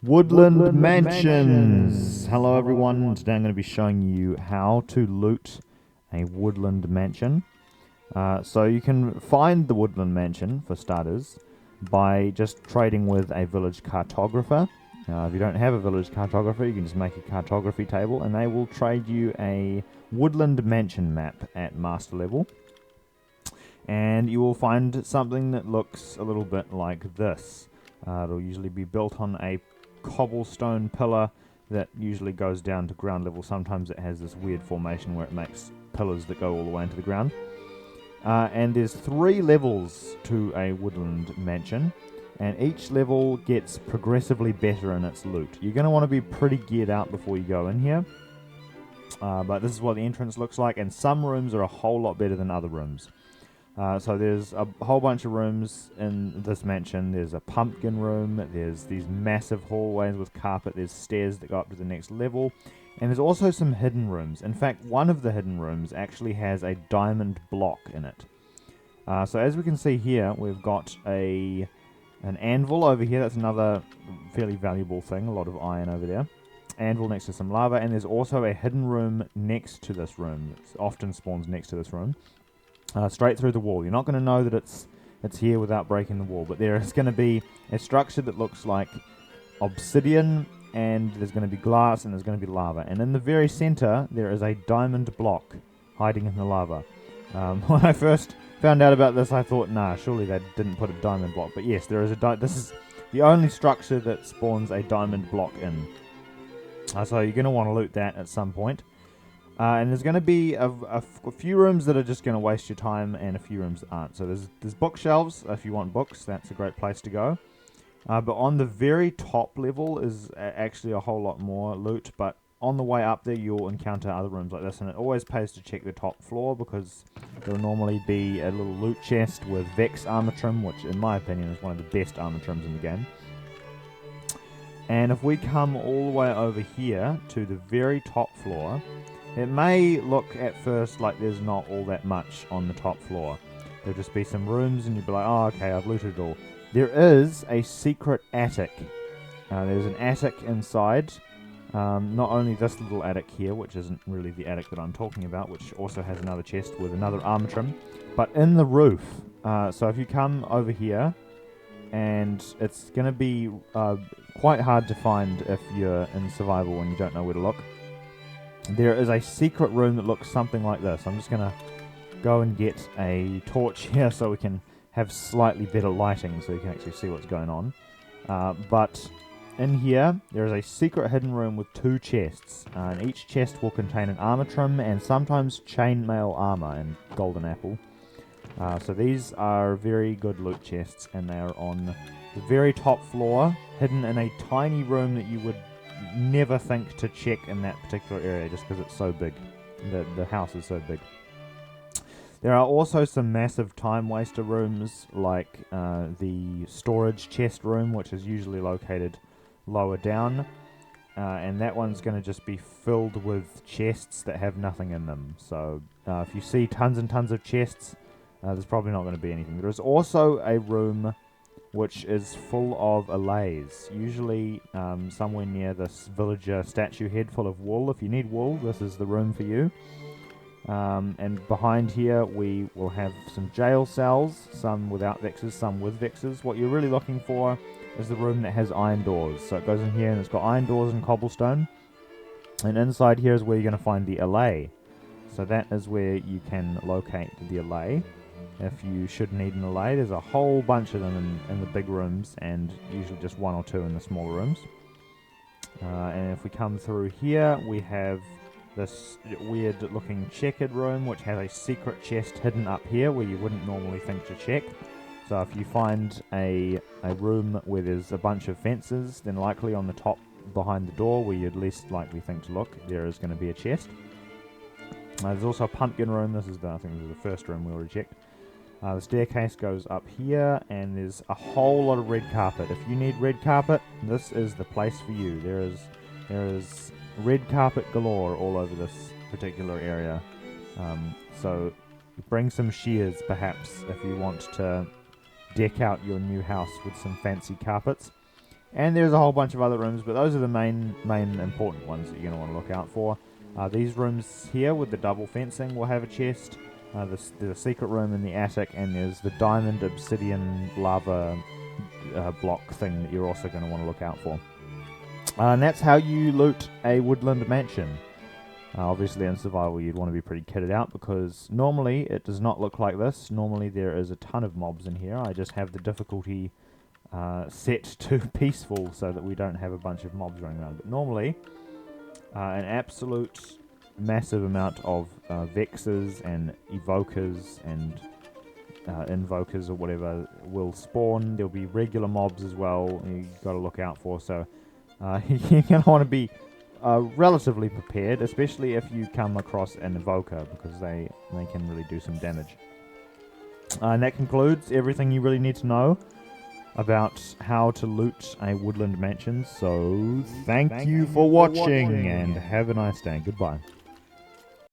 Woodland Mansions! Hello everyone, today I'm going to be showing you how to loot a woodland mansion. So you can find the woodland mansion, for starters, by just trading with a village cartographer. If you don't have a village cartographer, you can just make a cartography table and they will trade you a woodland mansion map at master level. And you will find something that looks a little bit like this. It'll usually be built on a cobblestone pillar that usually goes down to ground level. Sometimes it has this weird formation where it makes pillars that go all the way into the ground. And there's 3 levels to a woodland mansion, and each level gets progressively better in its loot. You're going to want to be pretty geared out before you go in here. But this is what the entrance looks like, and some rooms are a whole lot better than other rooms. So there's a whole bunch of rooms in this mansion. There's a pumpkin room, there's these massive hallways with carpet, there's stairs that go up to the next level, and there's also some hidden rooms. In fact, one of the hidden rooms actually has a diamond block in it. So as we can see here, we've got an anvil over here. That's another fairly valuable thing, a lot of iron over there. Anvil next to some lava, and there's also a hidden room next to this room. It often spawns next to this room. Straight through the wall. You're not going to know that it's here without breaking the wall, but there is going to be a structure that looks like obsidian, and there's going to be glass, and there's going to be lava. And in the very center, there is a diamond block hiding in the lava. When I first found out about this, I thought, nah, surely they didn't put a diamond block. But yes, there is this is the only structure that spawns a diamond block in. So you're going to want to loot that at some point. And there's going to be a few rooms that are just going to waste your time, and a few rooms that aren't. So there's bookshelves. If you want books, that's a great place to go. But on the very top level is actually a whole lot more loot. But on the way up there, you'll encounter other rooms like this. And it always pays to check the top floor, because there will normally be a little loot chest with Vex armor trim, which in my opinion is one of the best armor trims in the game. And if we come all the way over here to the very top floor, it may look at first like there's not all that much on the top floor. There'll just be some rooms and you'll be like, oh, okay, I've looted it all. There is a secret attic. There's an attic inside. Not only this little attic here, which isn't really the attic that I'm talking about, which also has another chest with another armor trim, but in the roof. So if you come over here, and it's going to be quite hard to find if you're in survival and you don't know where to look. There is a secret room that looks something like this. I'm just going to go and get a torch here so we can have slightly better lighting so you can actually see what's going on. But in here, there is a secret hidden room with 2 chests. And each chest will contain an armor trim and sometimes chainmail armor and golden apple. So these are very good loot chests, and they are on the very top floor, hidden in a tiny room that you would never think to check in that particular area just because it's so big. The house is so big. There are also some massive time waster rooms, like the storage chest room, which is usually located lower down, and that one's going to just be filled with chests that have nothing in them. So if you see tons and tons of chests, there's probably not going to be anything. There is also a room which is full of allays, usually somewhere near this villager statue head full of wool. If you need wool, this is the room for you. And behind here we will have some jail cells, some without vexes, some with vexes. What you're really looking for is the room that has iron doors. So it goes in here and it's got iron doors and cobblestone. And inside here is where you're going to find the allay. So that is where you can locate the allay. If you should need an allay, there's a whole bunch of them in the big rooms, and usually just 1 or 2 in the smaller rooms. And if we come through here, we have this weird looking checkered room which has a secret chest hidden up here where you wouldn't normally think to check. So if you find a room where there's a bunch of fences, then likely on the top behind the door where you'd least likely think to look, there is going to be a chest. There's also a pumpkin room. I think this is the first room we already checked. The staircase goes up here, and there's a whole lot of red carpet. If you need red carpet, this is the place for you. There is red carpet galore all over this particular area. So bring some shears, perhaps, if you want to deck out your new house with some fancy carpets. And there's a whole bunch of other rooms, but those are the main important ones that you're going to want to look out for. These rooms here with the double fencing will have a chest. There's a secret room in the attic, and there's the diamond obsidian lava block thing that you're also going to want to look out for. And that's how you loot a woodland mansion. Obviously in survival you'd want to be pretty kitted out, because normally it does not look like this. Normally there is a ton of mobs in here. I just have the difficulty set to peaceful so that we don't have a bunch of mobs running around. But normally an absolute massive amount of vexes and evokers and invokers or whatever will spawn. There'll be regular mobs as well you've got to look out for, so you're going to want to be relatively prepared, especially if you come across an evoker, because they can really do some damage. And that concludes everything you really need to know about how to loot a woodland mansion. So thank you for watching, and have a nice day. Goodbye.